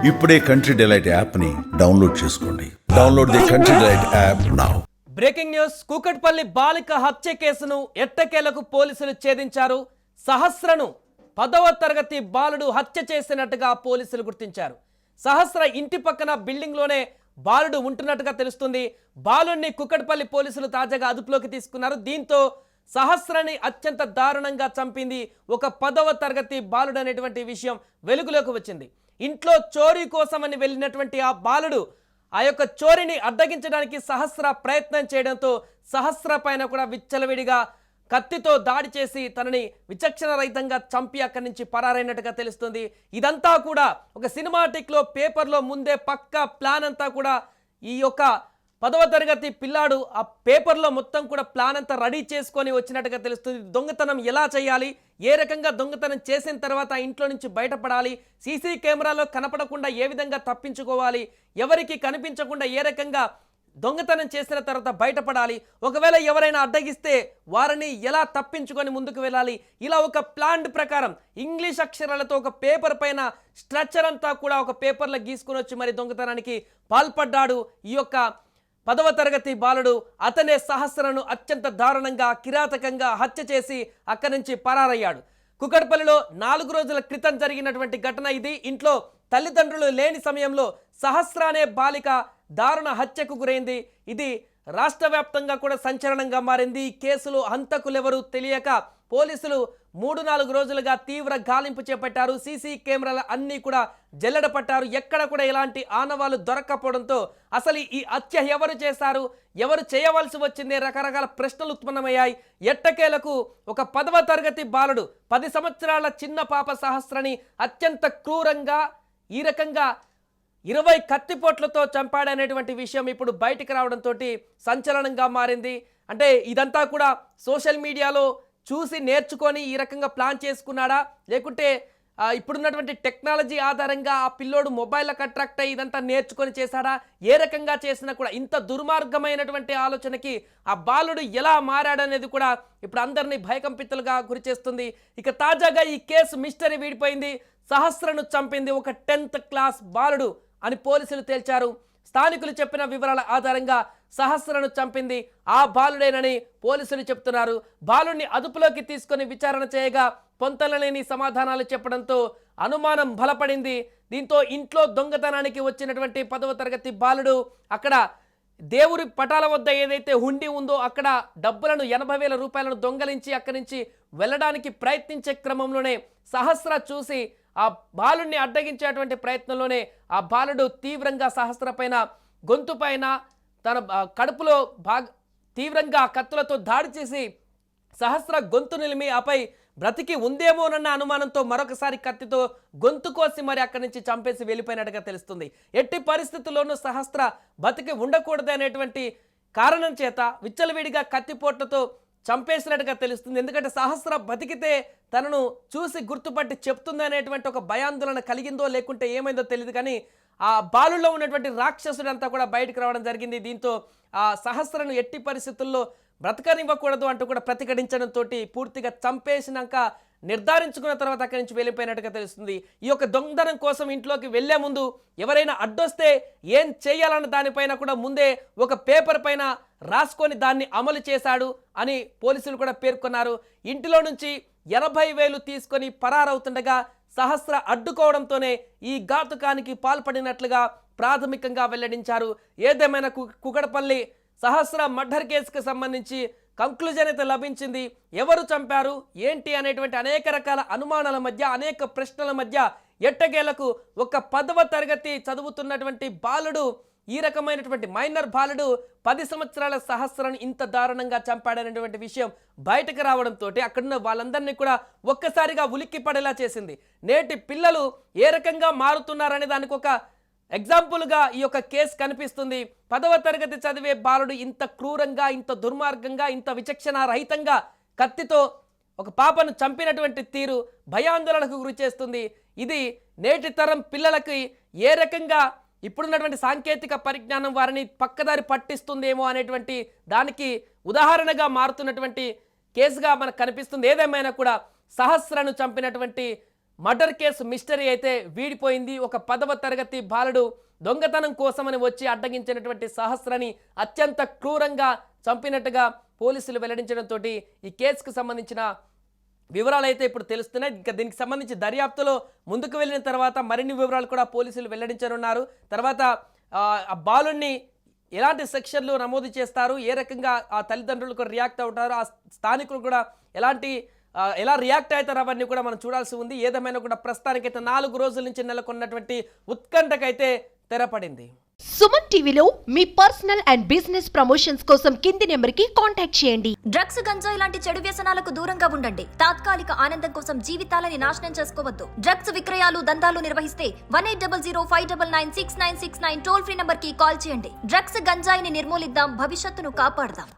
ఇప్పుడే country delight యాప్ని download చేసుకోండి. Download the country delight app now. Breaking news. Kukatpally బాలిక హత్య కేసును ఎట్టకేలకు పోలీసులు ఛేదించారు. సహస్రను 10వ తరగతి బాలుడు హత్య చేసినట్టుగా పోలీసులు గుర్తించారు. సహస్ర ఇంటి పక్కన బిల్డింగ్లోనే బాలుడు ఉంటున్నట్టుగా తెలుస్తుంది. బాలుడిని కూకట్పల్లి పోలీసులు తాజాగా అదుపులోకి తీసుకున్నారు. దీంతో సహస్రని అత్యంత దారుణంగా చంపింది ఒక 10వ తరగతి బాలుడు అనేటువంటి విషయం వెలుగులోకి వచ్చింది. ఇంట్లో చోరీ కోసమని వెళ్ళినటువంటి ఆ బాలుడు ఆ యొక్క చోరీని అడ్డగించడానికి సహస్ర ప్రయత్నం చేయడంతో సహస్ర పైన కూడా విచ్చలవిడిగా కత్తితో దాడి చేసి తనని విచక్షణ రహితంగా చంపి అక్కడి నుంచి పరారైనట్టుగా తెలుస్తుంది. ఇదంతా కూడా ఒక సినిమాటిక్లో పేపర్లో ముందే పక్కా ప్లాన్ అంతా కూడా ఈ యొక్క 10వ తరగతి పిల్లాడు ఆ పేపర్లో మొత్తం కూడా ప్లాన్ అంతా రెడీ చేసుకొని వచ్చినట్టుగా తెలుస్తుంది. దొంగతనం ఎలా చేయాలి, ఏ రకంగా దొంగతనం చేసిన తర్వాత ఇంట్లో నుంచి బయటపడాలి, సీసీ కెమెరాలో కనపడకుండా ఏ విధంగా తప్పించుకోవాలి, ఎవరికి కనిపించకుండా ఏ రకంగా దొంగతనం చేసిన తర్వాత బయటపడాలి, ఒకవేళ ఎవరైనా అడ్డగిస్తే వారిని ఎలా తప్పించుకొని ముందుకు వెళ్ళాలి, ఇలా ఒక ప్లాన్ ప్రకారం ఇంగ్లీష్ అక్షరాలతో ఒక పేపర్ పైన స్ట్రక్చర్ అంతా కూడా ఒక పేపర్లో గీసుకొని వచ్చి మరి దొంగతనానికి పాల్పడ్డాడు ఈ యొక్క 10వ తరగతి బాలుడు. అతనే సహస్రను అత్యంత దారుణంగా కిరాతకంగా హత్య చేసి అక్కడి నుంచి పరారయ్యాడు. కూకట్పల్లిలో 4 రోజుల క్రితం జరిగినటువంటి ఘటన ఇది. ఇంట్లో తల్లిదండ్రులు లేని సమయంలో సహస్ర అనే బాలిక దారుణ హత్యకు గురైంది. ఇది రాష్ట్ర వ్యాప్తంగా కూడా సంచలనంగా మారింది. ఈ కేసులో హంతకులెవరూ తెలియక పోలీసులు 3-4 రోజులుగా తీవ్ర గాలింపు చేపట్టారు. సీసీ కెమెరాలు అన్నీ కూడా జల్లెడ పట్టారు. ఎక్కడ కూడా ఎలాంటి ఆనవాళ్లు దొరక్కపోవడంతో అసలు ఈ హత్య ఎవరు చేశారు, ఎవరు చేయవలసి వచ్చింది, రకరకాల ప్రశ్నలు ఉత్పన్నమయ్యాయి. ఎట్టకేలకు ఒక 10వ తరగతి బాలుడు 10 సంవత్సరాల చిన్న పాప సహస్రని అత్యంత క్రూరంగా ఈ రకంగా 20 కత్తిపోట్లతో చంపాడనేటువంటి విషయం ఇప్పుడు బయటికి రావడంతో సంచలనంగా మారింది. అంటే ఇదంతా కూడా సోషల్ మీడియాలో చూసి నేర్చుకొని ఈ రకంగా ప్లాన్ చేసుకున్నాడా, లేకుంటే ఇప్పుడున్నటువంటి టెక్నాలజీ ఆధారంగా ఆ పిల్లోడు మొబైల్కి అట్రాక్ట్ అయ్యి ఇదంతా నేర్చుకొని చేశాడా, ఏ రకంగా చేసినా కూడా ఇంత దుర్మార్గమైనటువంటి ఆలోచనకి ఆ బాలుడు ఎలా మారాడనేది కూడా ఇప్పుడు అందరినీ భయకంపితులుగా గురిచేస్తుంది. ఇక తాజాగా ఈ కేసు మిస్టరీ వీడిపోయింది. సహస్రను చంపింది ఒక 10th క్లాస్ బాలుడు అని పోలీసులు తేల్చారు. స్థానికులు చెప్పిన వివరాల ఆధారంగా సహస్రను చంపింది ఆ బాలుడేనని పోలీసులు చెప్తున్నారు. బాలుడిని అదుపులోకి తీసుకొని విచారణ చేయగా పొంతలలేని సమాధానాలు చెప్పడంతో అనుమానం బలపడింది. దీంతో ఇంట్లో దొంగతనానికి వచ్చినటువంటి 10వ తరగతి బాలుడు అక్కడ దేవుడి పటాల వద్ద ఏదైతే హుండీ ఉందో అక్కడ డబ్బులను 80,000 రూపాయలను దొంగలించి అక్కడి నుంచి వెళ్ళడానికి ప్రయత్నించే క్రమంలోనే సహస్ర చూసి ఆ బాలుడిని అడ్డగించేటువంటి ప్రయత్నంలోనే ఆ బాలుడు తీవ్రంగా సహస్ర పైన గొంతు పైన తన కడుపులో తీవ్రంగా కత్తులతో దాడి చేసి సహస్ర గొంతు నిలిమి ఆపై బ్రతికి ఉందేమోనన్న అనుమానంతో మరొకసారి కత్తితో గొంతు కోసి మరి అక్కడి నుంచి చంపేసి వెళ్ళిపోయినట్టుగా తెలుస్తుంది. ఎట్టి పరిస్థితుల్లోనూ సహస్ర బతికి ఉండకూడదు అనేటువంటి కారణం చేత విచ్చలవిడిగా కత్తిపోట్లతో చంపేసినట్టుగా తెలుస్తుంది. ఎందుకంటే సహస్ర బతికితే తనను చూసి గుర్తుపట్టి చెప్తుంది అనేటువంటి ఒక భయాందోళన కలిగిందో లేకుంటే ఏమైందో తెలియదు, కానీ ఆ బాలుల్లో ఉన్నటువంటి రాక్షసుడంతా కూడా బయటకు రావడం జరిగింది. దీంతో ఆ సహస్రను ఎట్టి పరిస్థితుల్లో బ్రతకనివ్వకూడదు అంటూ కూడా ప్రతిఘటించడంతో పూర్తిగా చంపేసినాక నిర్ధారించుకున్న తర్వాత అక్కడి నుంచి వెళ్ళిపోయినట్టుగా తెలుస్తుంది. ఈ యొక్క దొంగతనం కోసం ఇంట్లోకి వెళ్లే ముందు ఎవరైనా అడ్డొస్తే ఏం చేయాలన్న దానిపైన కూడా ముందే ఒక పేపర్ పైన రాసుకొని దాన్ని అమలు చేశాడు అని పోలీసులు కూడా పేర్కొన్నారు. ఇంటిలో నుంచి 80,000 తీసుకొని పరారవుతుండగా సహస్ర అడ్డుకోవడంతోనే ఈ ఘాతుకానికి పాల్పడినట్లుగా ప్రాథమికంగా వెల్లడించారు. ఏదేమైనా కూకట్పల్లి సహస్ర మర్డర్ కేసుకు సంబంధించి కంక్లూజన్ అయితే లభించింది. ఎవరు చంపారు ఏంటి అనేటువంటి అనేక రకాల అనుమానాల మధ్య అనేక ప్రశ్నల మధ్య ఎట్టకేలకు ఒక 10వ తరగతి చదువుతున్నటువంటి బాలుడు ఈ రకమైనటువంటి మైనర్ బాలుడు 10 సంవత్సరాల సహస్రను ఇంత దారుణంగా చంపాడనేటువంటి విషయం బయటకు రావడంతో అక్కడున్న వాళ్ళందరినీ కూడా ఒక్కసారిగా ఉలిక్కి పడేలా చేసింది. నేటి పిల్లలు ఏ రకంగా మారుతున్నారనే దానికి ఒక ఎగ్జాంపుల్గా ఈ యొక్క కేసు కనిపిస్తుంది. 10వ తరగతి చదివే బాలుడు ఇంత క్రూరంగా, ఇంత దుర్మార్గంగా, ఇంత విచక్షణ రహితంగా కత్తితో ఒక పాపను చంపినటువంటి తీరు భయాందోళనకు గురి చేస్తుంది. ఇది నేటి తరం పిల్లలకి ఏ రకంగా ఇప్పుడున్నటువంటి సాంకేతిక పరిజ్ఞానం వారిని పక్కదారి పట్టిస్తుందేమో అనేటువంటి దానికి ఉదాహరణగా మారుతున్నటువంటి కేసుగా మనకు కనిపిస్తుంది. ఏదేమైనా కూడా సహస్రను చంపినటువంటి మర్డర్ కేసు మిస్టరీ అయితే వీడిపోయింది. ఒక 10వ తరగతి బాలుడు దొంగతనం కోసమని వచ్చి అడ్డగించినటువంటి సహస్రని అత్యంత క్రూరంగా చంపినట్టుగా పోలీసులు వెల్లడించడంతో ఈ కేసుకు సంబంధించిన వివరాలు అయితే ఇప్పుడు తెలుస్తున్నాయి. ఇంకా దీనికి సంబంధించి దర్యాప్తులో ముందుకు వెళ్ళిన తర్వాత మరిన్ని వివరాలు కూడా పోలీసులు వెల్లడించనున్నారు. తర్వాత ఆ బాలుడిని ఎలాంటి సెక్షన్లు నమోదు చేస్తారు, ఏ రకంగా ఆ తల్లిదండ్రులు కూడా రియాక్ట్ అవుతారు, ఆ స్థానికులు కూడా ఎలా రియాక్ట్ అవుతారు, అవన్నీ కూడా మనం చూడాల్సి ఉంది. ఏదేమైనా కూడా ప్రస్తుతానికైతే 4 రోజుల నుంచి నెలకొన్నటువంటి ఉత్కంఠకైతే తెరపడింది. సుమన్ టీవీలో మీ పర్సనల్ అండ్ బిజినెస్ ప్రమోషన్స్ కోసం కింది నెంబర్కి కాంటాక్ట్ చేయండి. డ్రగ్స్, గంజాయి లాంటి చెడు వ్యసనాలకు దూరంగా ఉండండి. తాత్కాలిక ఆనందం కోసం జీవితాలని నాశనం చేసుకోవద్దు. డ్రగ్స్ విక్రయాలు, దందాలు నిర్వహిస్తే 180059996969 టోల్ ఫ్రీ నంబర్ కి కాల్ చేయండి. డ్రగ్స్, గంజాయిని నిర్మూలిద్దాం, భవిష్యత్తును కాపాడదాం.